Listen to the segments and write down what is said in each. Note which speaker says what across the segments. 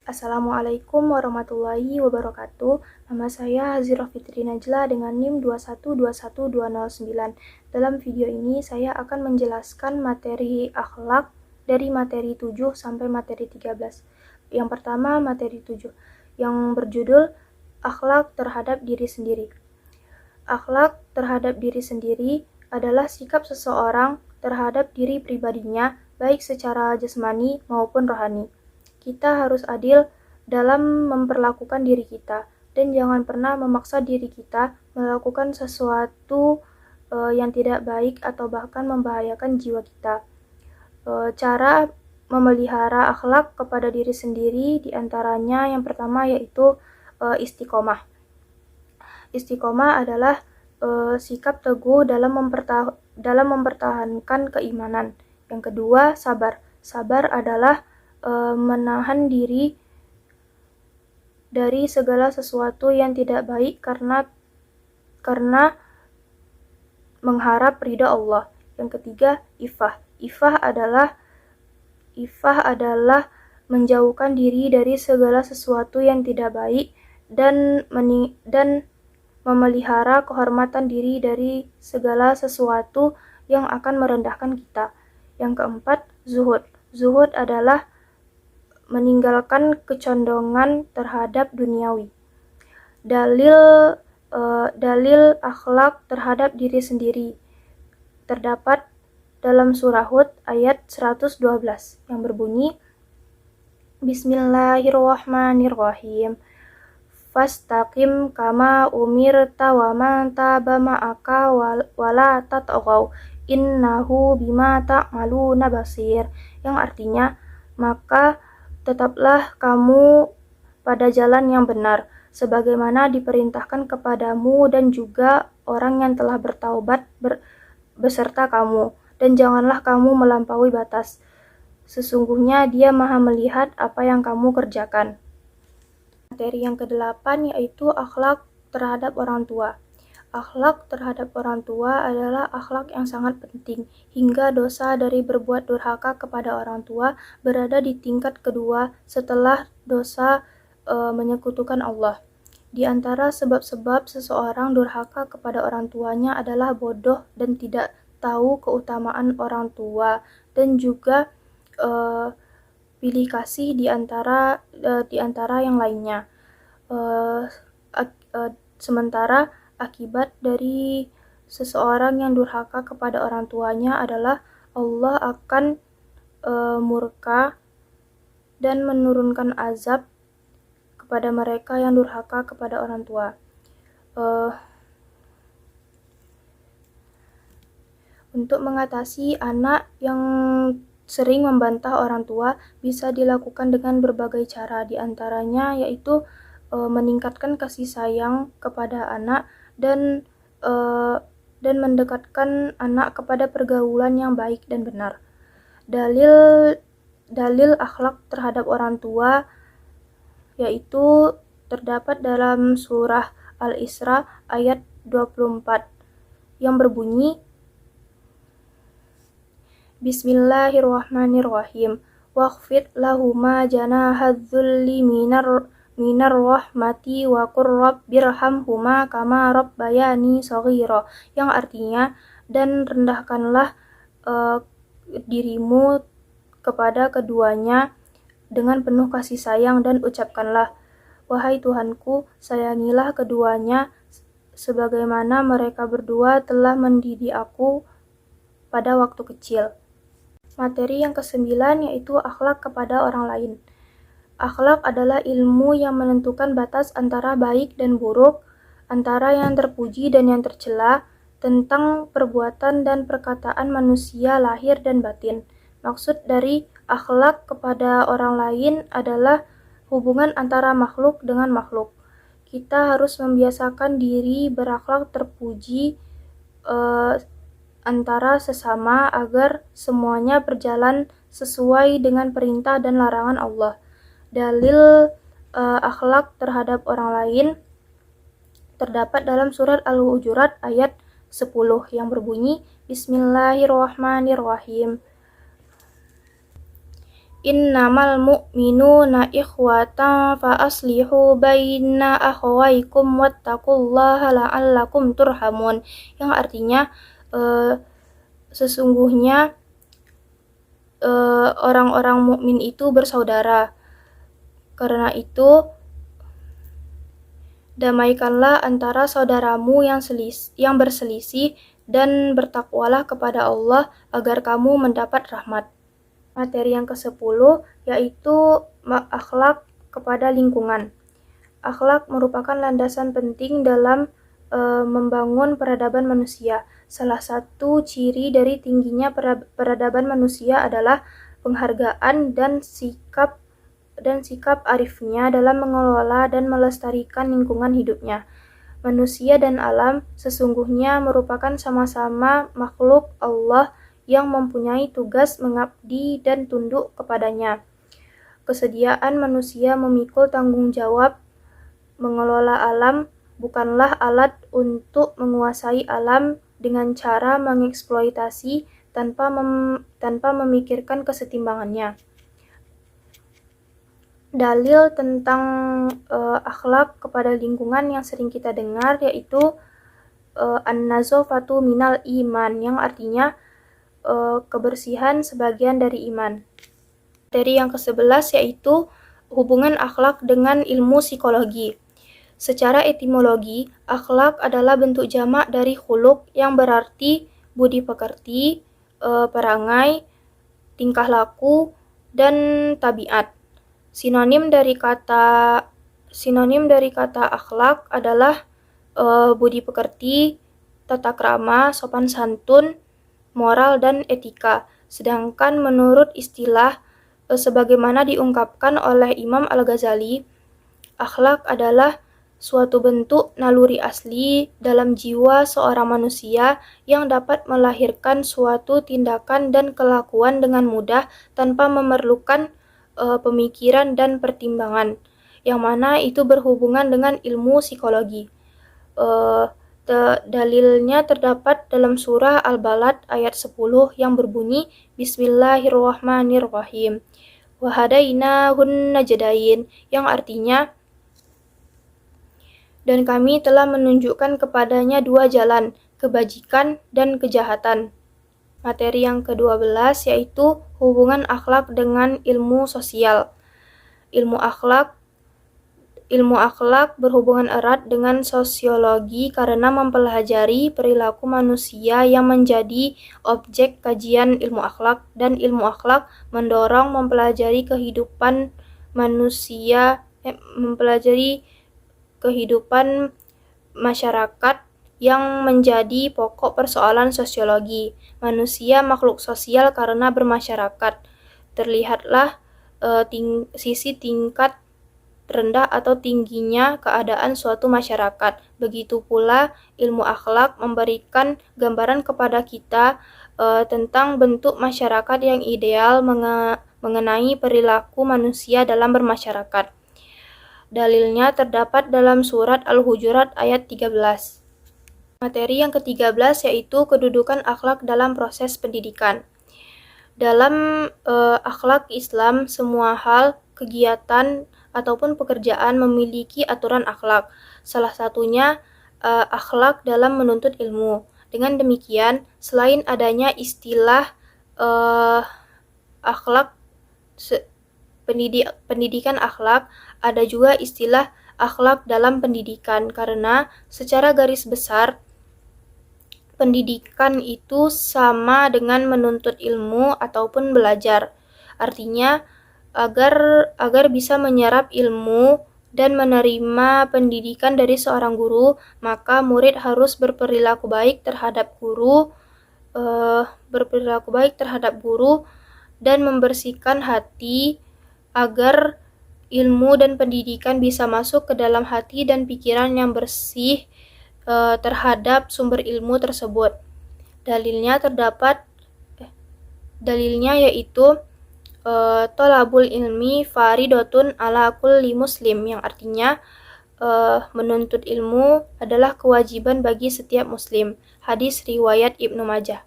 Speaker 1: Assalamualaikum warahmatullahi wabarakatuh. Nama saya Hazirah Fitri Najla dengan NIM 2121209. Dalam video ini saya akan menjelaskan materi akhlak dari materi 7 sampai materi 13. Yang pertama materi 7 yang berjudul akhlak terhadap diri sendiri. Akhlak terhadap diri sendiri adalah sikap seseorang terhadap diri pribadinya, baik secara jasmani maupun rohani. Kita harus adil dalam memperlakukan diri kita dan jangan pernah memaksa diri kita melakukan sesuatu yang tidak baik atau bahkan membahayakan jiwa kita. Cara memelihara akhlak kepada diri sendiri diantaranya yang pertama yaitu istiqomah. Istiqomah adalah sikap teguh dalam mempertahankan keimanan. Yang kedua, sabar. Sabar adalah menahan diri dari segala sesuatu yang tidak baik karena mengharap ridha Allah. Yang ketiga, ifah. Ifah adalah menjauhkan diri dari segala sesuatu yang tidak baik dan memelihara kehormatan diri dari segala sesuatu yang akan merendahkan kita. Yang keempat, zuhud. Zuhud adalah meninggalkan kecondongan terhadap duniawi. Dalil akhlak terhadap diri sendiri terdapat dalam surah Hud ayat 112 yang berbunyi Bismillahirrahmanirrahim. Fastaqim kama umirta wa man taba ma'aka wala tatghaw innahu bima ta'maluna basir, yang artinya maka tetaplah kamu pada jalan yang benar sebagaimana diperintahkan kepadamu dan juga orang yang telah bertaubat beserta kamu, dan janganlah kamu melampaui batas. Sesungguhnya Dia Maha melihat apa yang kamu kerjakan. Materi yang ke-8 yaitu akhlak terhadap orang tua. Akhlak terhadap orang tua adalah akhlak yang sangat penting, hingga dosa dari berbuat durhaka kepada orang tua berada di tingkat kedua setelah dosa menyekutukan Allah. Di antara sebab-sebab seseorang durhaka kepada orang tuanya adalah bodoh dan tidak tahu keutamaan orang tua, dan juga pilih kasih di antara yang lainnya. Sementara akibat dari seseorang yang durhaka kepada orang tuanya adalah Allah akan murka dan menurunkan azab kepada mereka yang durhaka kepada orang tua. Untuk mengatasi anak yang sering membantah orang tua bisa dilakukan dengan berbagai cara, di antaranya yaitu meningkatkan kasih sayang kepada anak dan mendekatkan anak kepada pergaulan yang baik dan benar. Dalil akhlak terhadap orang tua yaitu terdapat dalam surah Al-Isra ayat 24 yang berbunyi Bismillahirrahmanirrahim. Wakhfid lahuma janahadzulli minar rahmati wa qur rabbirhamhuma kama rabbayani shaghira, yang artinya dan rendahkanlah dirimu kepada keduanya dengan penuh kasih sayang dan ucapkanlah, wahai Tuhanku, sayangilah keduanya sebagaimana mereka berdua telah mendidik aku pada waktu kecil. Materi yang ke-9 yaitu akhlak kepada orang lain. Akhlak adalah ilmu yang menentukan batas antara baik dan buruk, antara yang terpuji dan yang tercela, tentang perbuatan dan perkataan manusia lahir dan batin. Maksud dari akhlak kepada orang lain adalah hubungan antara makhluk dengan makhluk. Kita harus membiasakan diri berakhlak terpuji antara sesama agar semuanya berjalan sesuai dengan perintah dan larangan Allah. Dalil akhlak terhadap orang lain terdapat dalam surat Al-Hujurat ayat 10 yang berbunyi Bismillahirrahmanirrahim. Innamal mu'minuna ikhwatan fa aslihu baina akhawaykum wattaqullaha la'allakum turhamun, yang artinya sesungguhnya orang-orang mukmin itu bersaudara. Karena itu damaikanlah antara saudaramu yang berselisih dan bertakwalah kepada Allah agar kamu mendapat rahmat. Materi yang ke-10 yaitu akhlak kepada lingkungan. Akhlak merupakan landasan penting dalam membangun peradaban manusia. Salah satu ciri dari tingginya peradaban manusia adalah penghargaan dan sikap arifnya dalam mengelola dan melestarikan lingkungan hidupnya. Manusia dan alam sesungguhnya merupakan sama-sama makhluk Allah yang mempunyai tugas mengabdi dan tunduk kepadanya. Kesediaan manusia memikul tanggung jawab mengelola alam bukanlah alat untuk menguasai alam dengan cara mengeksploitasi tanpa memikirkan kesetimbangannya. Dalil tentang akhlak kepada lingkungan yang sering kita dengar yaitu an-nazafatu minal iman, yang artinya kebersihan sebagian dari iman. Materi yang ke-11 yaitu hubungan akhlak dengan ilmu psikologi. Secara etimologi, akhlak adalah bentuk jamak dari khuluq yang berarti budi pekerti, perangai, tingkah laku, dan tabiat. Sinonim dari kata akhlak adalah budi pekerti, tata krama, sopan santun, moral, dan etika. Sedangkan menurut istilah sebagaimana diungkapkan oleh Imam Al-Ghazali, akhlak adalah suatu bentuk naluri asli dalam jiwa seorang manusia yang dapat melahirkan suatu tindakan dan kelakuan dengan mudah tanpa memerlukan pemikiran dan pertimbangan, yang mana itu berhubungan dengan ilmu psikologi. Dalilnya terdapat dalam surah Al-Balad ayat 10 yang berbunyi Bismillahirrahmanirrahim. Wa hadainahun najdain, yang artinya dan kami telah menunjukkan kepadanya dua jalan, kebajikan dan kejahatan. Materi yang ke-12 yaitu hubungan akhlak dengan ilmu sosial. Ilmu akhlak berhubungan erat dengan sosiologi karena mempelajari perilaku manusia yang menjadi objek kajian ilmu akhlak, dan ilmu akhlak mendorong mempelajari kehidupan masyarakat yang menjadi pokok persoalan sosiologi. Manusia makhluk sosial karena bermasyarakat. Terlihatlah sisi tingkat rendah atau tingginya keadaan suatu masyarakat. Begitu pula ilmu akhlak memberikan gambaran kepada kita tentang bentuk masyarakat yang ideal mengenai perilaku manusia dalam bermasyarakat. Dalilnya terdapat dalam surat Al-Hujurat ayat 13. Materi yang ke-13 yaitu kedudukan akhlak dalam proses pendidikan. Dalam akhlak Islam, semua hal, kegiatan, ataupun pekerjaan memiliki aturan akhlak. Salah satunya akhlak dalam menuntut ilmu. Dengan demikian, selain adanya istilah akhlak pendidikan akhlak, ada juga istilah akhlak dalam pendidikan, karena secara garis besar pendidikan itu sama dengan menuntut ilmu ataupun belajar. Artinya agar bisa menyerap ilmu dan menerima pendidikan dari seorang guru, maka murid harus berperilaku baik terhadap guru dan membersihkan hati agar ilmu dan pendidikan bisa masuk ke dalam hati dan pikiran yang bersih terhadap sumber ilmu tersebut. Dalilnya yaitu tolabul ilmi faridotun ala kulli muslim, yang artinya menuntut ilmu adalah kewajiban bagi setiap muslim. Hadis riwayat Ibnu Majah.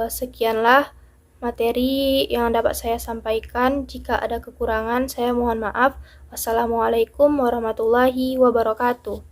Speaker 1: Sekianlah materi yang dapat saya sampaikan. Jika ada kekurangan, saya mohon maaf. Wassalamualaikum warahmatullahi wabarakatuh.